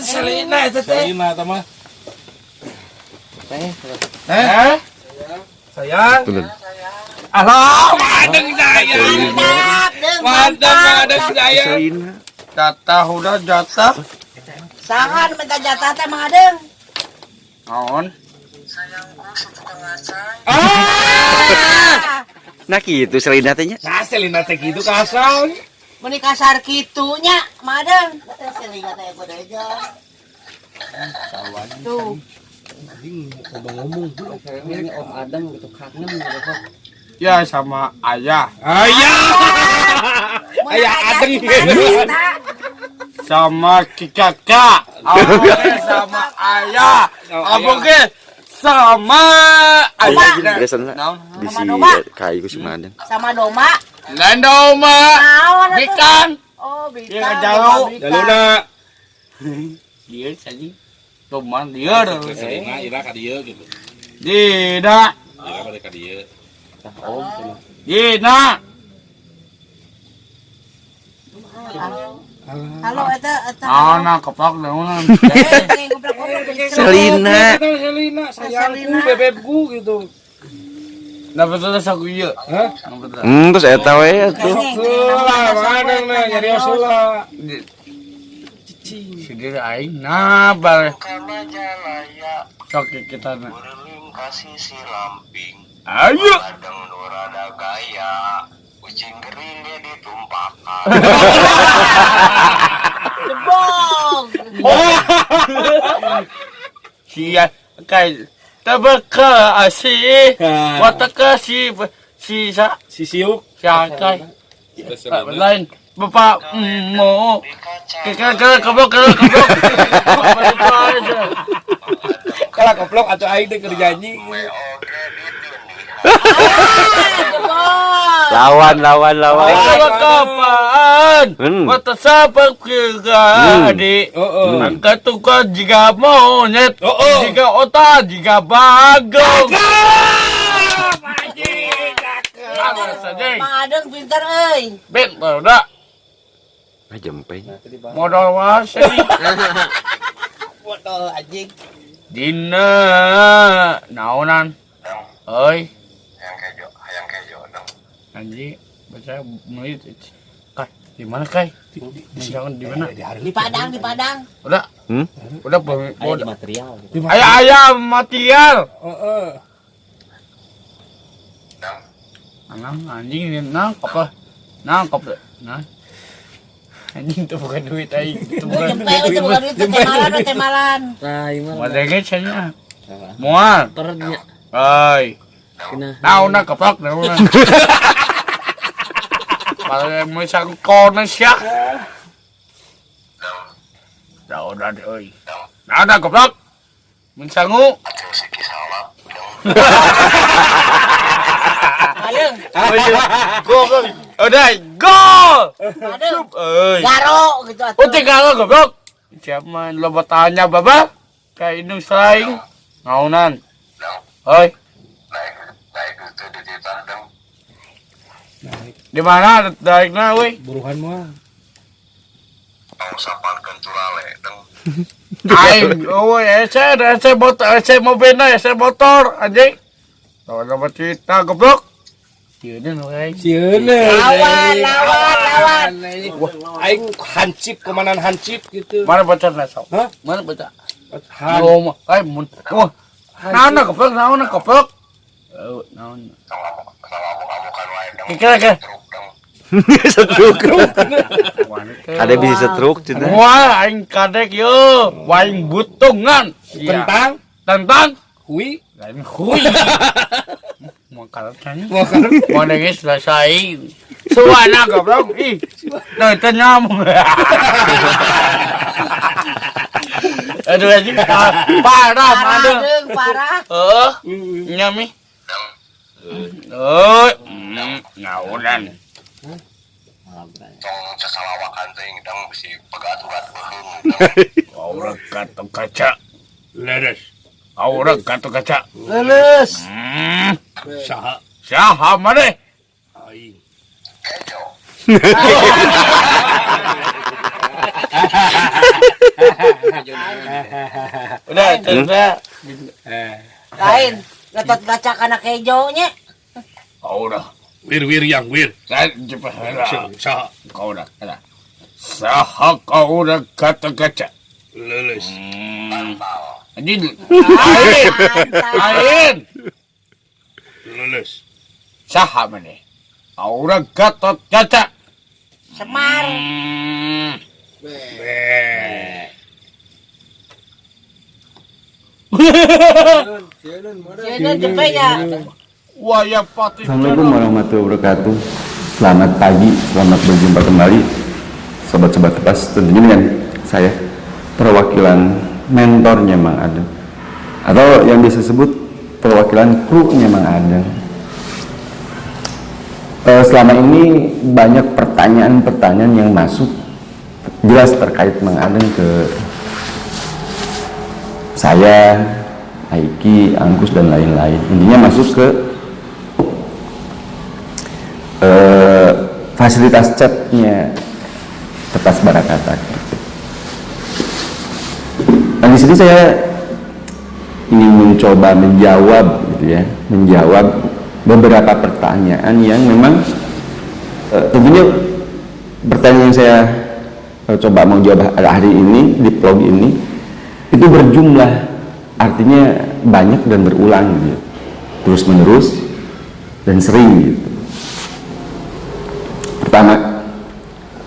Selina itu teh. Selina mah. Sayang. Halo, madeng sayang. Madeng sayang. Jatah udah jatah. Sangan minta jatah teh madeng. Naon? Sayangku setengah say. Nah gitu Selina tanya. Nah, Selina teh gitu kasar. Meni kasar kitunya madeng. Selina teh pada aja. Tuh. Ngomong Ini Om Adam gitu kangen gitu. ya sama ayah. Ayah. Ayah adeng. Sama kakak. Aboge sama ayah. Aboge sama ayah. Biasanya Naon? di si kai ku Sumadan. Sama Doma. Lain doma. Naon atuh? Bikan. Oh, Dia Bika. jauh. Jaluna. Dia saja. Cuman dia dah. Selina ira ka dieu gitu. Tidak. Ira bade ka dieu. Tidak. Halo eta. Anak kepak naonan. Selina. Selina sayangku bebekku gitu. Dapat terus aku ieu. Hah? Terus eta we tuh. Lah, mana nyari usula. Sidir aing nabar. Karena jalaya Sok kita na. berling kasih si lamping. Ayo. Kadang dorada gaya. Kucing keringnya ditumpahkan. Jebong. Sia kai tabaka asih. Wataka si Sisiuk. kai. Kita Selina. Lain Bapak mau Dikaca keblok. Kalau keblok atau aing teh kerjanyi. oke ditindih. Lawan. Kalau kapan? Mata sabak juga adik. Angkat tukar jika monyet, jika otak, jika bagong. Madeng pintar euy. Bentar dah. Jempe. Modal wasi. Botol anjing. Dina naonan. Oi, Hayang kejo dong. anjing. Baca menit. Kai, di mana kai? Jangan di mana? Di Padang. Udah. Udah Ada material. ayam material. Anjing nangkap. Nah. Anjing itu bukan duit aing. Itu bukan Jempe bukan itu temalan. Nah, gimana? Wadege cenah. Mual. Pernya. Oi. Kena. Nauna keplok nauna. Pare mau sangkona sia. Udah euy. Nauna keplok. Mun sangu. Acil si kisalah. Madeng. Gol. Udah, gol. Madeng. Euy. Garo gitu atuh. Oh, tinggal goblok. Siapa lo bertanya baba? Kayak indung saing. Ngaunan. Oi, Naik itu di titan dong. di mana naikna euy? Buruhan mah. Mau sapalkan curale dong. Aing, euy, ese motor anjing. Tahu nama cerita goblok. Sieun euy. Lawan. Aing hansip komandan hansip gitu. Mana baca sok? Hah? Mana baca? Han. Loma, mun. Wah. Naon goblok? Naon. Ngamuk-ngamukan wae dong. Kira-kira. Truk dong. Setruk. Ada bisa setruk cenah. Wah, aing kadek yo, waing butungan. Tentang Hui. lain hui. Mau kalahkan. Mau nangis selesai. Suana goblok. Ih. Nah, itu nyamuk. Aduh anjing. Parah, madeng. Parah. Nyami. Oh, ngaunan. Tong cakalawakan teh dong bisi pegaturan beheung. Aura kata kaca. Leres. Aura kata kaca. Lulus. Saha mane? Kejo. Udah, saya. Lain, gatot gaca kana kejonya. Kau udah. Wir yang wir. Saya cepat. Sa Kau udah. Saha kau udah kata-kata. lulus. Anjing. Ain. Lulus. Saha mana? Kau udah kata-kata. Semar. Jangan jepenya. Wah ya pati. Assalamualaikum warahmatullahi wabarakatuh. Selamat pagi, selamat berjumpa kembali sobat-sobat Tepas, tentunya dengan saya perwakilan mentornya Mang Adeng, atau yang bisa disebut perwakilan krunya Mang Adeng. Selama ini banyak pertanyaan-pertanyaan yang masuk jelas terkait Mang Adeng ke saya, Aiki, Angkus dan lain-lain. Intinya masuk ke fasilitas chatnya Tepas Barakata. Nah, di sini saya ingin mencoba menjawab, gitu ya, menjawab beberapa pertanyaan yang memang tentunya pertanyaan yang saya coba mau jawab hari ini di vlog ini itu berjumlah, artinya banyak dan berulang, gitu, terus menerus dan sering, gitu. Pertama,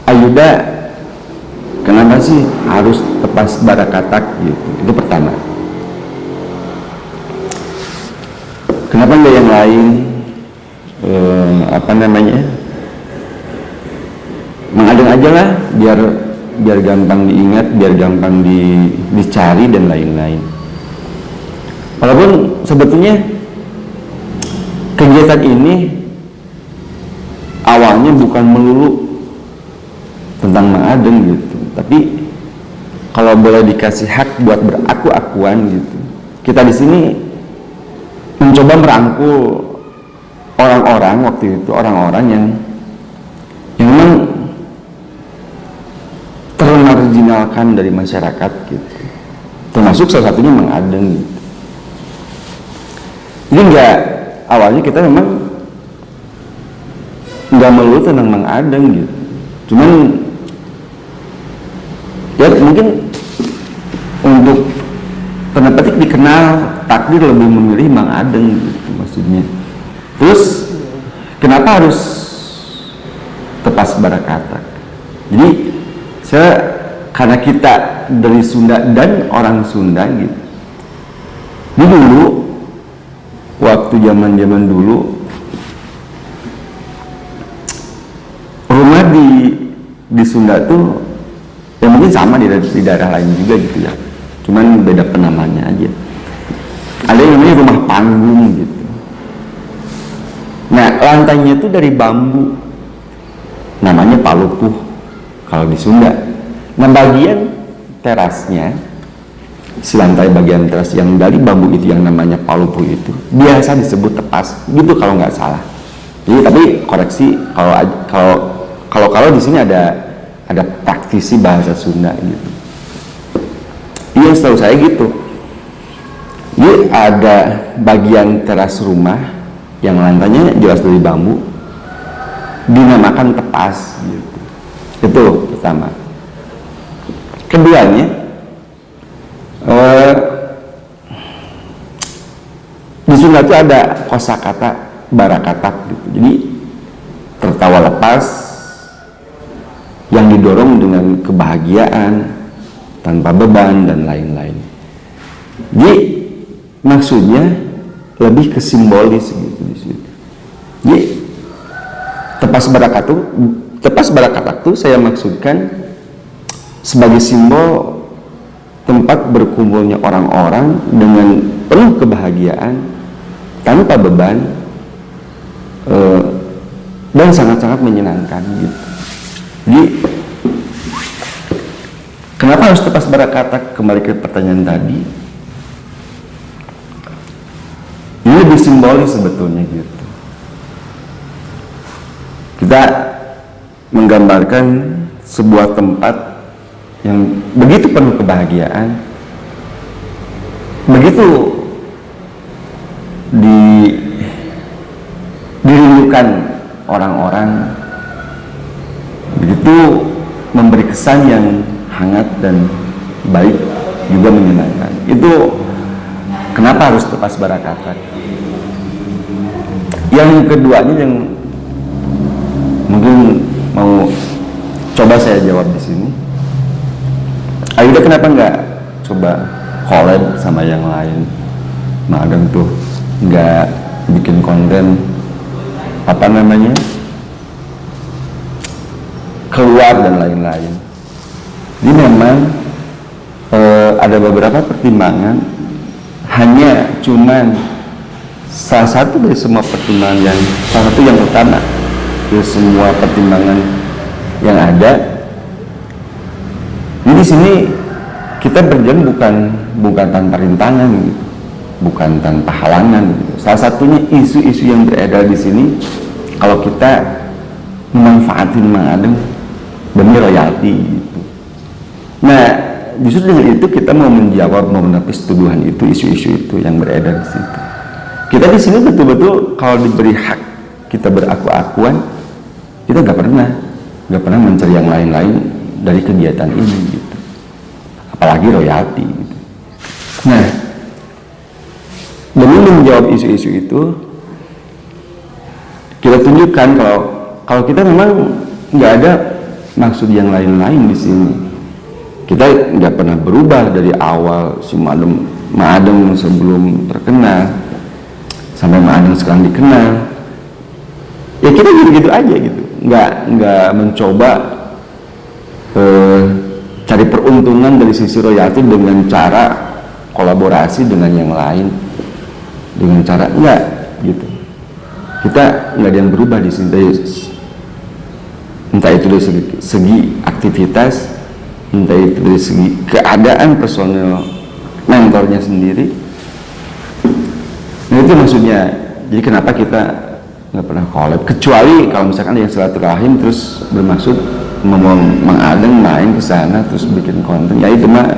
Ayuda, kenapa sih harus Tepas Barakatak, gitu? Itu pertama. Kenapa nggak yang lain? Mang Adeng aja lah, biar gampang diingat, biar gampang dicari dan lain-lain. Walaupun sebetulnya kegiatan ini awalnya bukan melulu tentang Mang Adeng, gitu, tapi kalau boleh dikasih hak buat beraku-akuan, gitu, kita di sini mencoba merangkul orang-orang waktu itu, orang-orang yang memang termarginalkan dari masyarakat, gitu, termasuk salah satunya Mang Adeng, gitu. Jadi awalnya kita memang nggak melulu tentang Mang Adeng, gitu, cuman ya mungkin untuk tanda petik dikenal, takdir lebih memilih Mang Adeng, gitu maksudnya. Terus kenapa harus Tepas Barakata? Jadi karena kita dari Sunda dan orang Sunda, gitu. Ini dulu waktu zaman dulu rumah di Sunda tuh ya mungkin sama di daerah lain juga, gitu ya, cuman beda penamanya aja. Ada yang namanya rumah panggung, gitu. Nah, lantainya itu dari bambu, namanya palupuh kalau di Sunda. Nah, bagian terasnya, si lantai bagian teras yang dari bambu itu yang namanya palupuh itu biasa disebut tepas, gitu kalau nggak salah. Jadi tapi koreksi kalau di sini ada praktisi bahasa Sunda, gitu. Iya, setahu saya gitu. Jadi ada bagian teras rumah yang lantainya jelas dari bambu, dinamakan tepas, gitu. Itu pertama. Keduanya, di Sunda itu ada kosakata barakatak, gitu. Jadi tertawa lepas yang didorong dengan kebahagiaan tanpa beban dan lain-lain. Jadi maksudnya lebih ke simbolis, gitu di situ. Jadi Tepas Barakatak tuh saya maksudkan sebagai simbol tempat berkumpulnya orang-orang dengan penuh kebahagiaan tanpa beban dan sangat-sangat menyenangkan, gitu. Jadi kenapa harus Tepas Barakatak? Kembali ke pertanyaan tadi, ini lebih simbolis sebetulnya, gitu. Kita menggambarkan sebuah tempat yang begitu penuh kebahagiaan begitu dirindukan orang-orang, begitu memberi kesan yang hangat dan baik juga menyenangkan. Itu kenapa harus Tepas Barakatan. Yang keduanya yang mungkin mau coba saya jawab di sini, Ayuda kenapa nggak coba collab sama yang lain? Madang tuh nggak bikin konten apa namanya keluar dan lain-lain. Ini memang ada beberapa pertimbangan, hanya cuman salah satu dari semua pertimbangan yang salah satu yang utama dari semua pertimbangan yang ada. Jadi di sini kita berjalan bukan tanpa rintangan gitu, bukan tanpa halangan gitu. Salah satunya isu-isu yang beredar di sini, kalau kita memanfaatin Mang Adeng demi royalti gitu. Nah, justru dengan itu kita mau menjawab, mau menepis tuduhan itu, isu-isu itu yang beredar di situ. Kita di sini betul-betul kalau diberi hak kita beraku-akuan, kita nggak pernah mencari yang lain-lain dari kegiatan ini gitu. Apalagi royalti gitu. Nah, demi menjawab isu-isu itu, kita tunjukkan kalau kita memang nggak ada maksud yang lain-lain di sini. Kita nggak pernah berubah dari awal si Mang Adeng sebelum terkenal sampai Mang Adeng sekarang dikenal. Ya kita gitu-gitu aja gitu, nggak mencoba cari peruntungan dari sisi royalti dengan cara kolaborasi dengan yang lain, dengan cara enggak gitu. Kita nggak ada yang berubah di sini, entah itu dari segi aktivitas, entah itu dari segi keadaan personel mentornya sendiri. Nah itu maksudnya. Jadi kenapa kita nggak pernah collab, kecuali kalau misalkan yang silaturahim terus bermaksud Mang Adeng main ke sana terus bikin konten, ya itu mah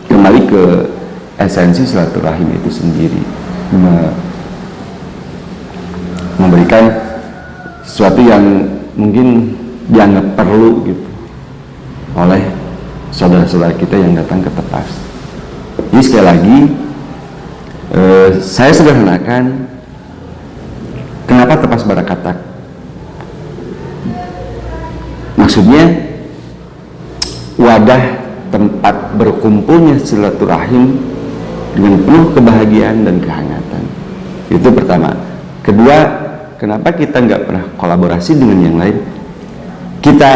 kembali ke esensi silaturahim itu sendiri, memberikan sesuatu yang mungkin dianggap perlu gitu oleh saudara-saudara kita yang datang ke Tepas. Jadi sekali lagi saya sederhanakan kenapa Tepas Barakatan. Maksudnya wadah tempat berkumpulnya silaturahim dengan penuh kebahagiaan dan kehangatan. Itu pertama. Kedua, kenapa kita nggak pernah kolaborasi dengan yang lain? Kita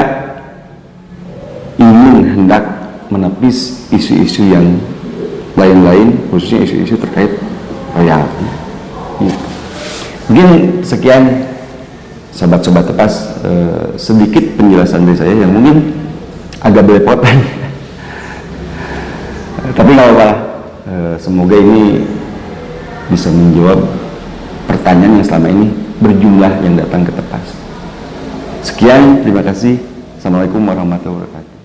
ingin hendak menepis isu-isu yang lain-lain, khususnya isu-isu terkait royalti. Gitu. Mungkin sekian sobat-sobat Tepas, sedikit penjelasan dari saya yang mungkin agak belepotan. Tapi nggak apa-apa, semoga ini bisa menjawab pertanyaan yang selama ini berjumlah yang datang ke Tepas. Sekian, terima kasih. Assalamualaikum warahmatullahi wabarakatuh.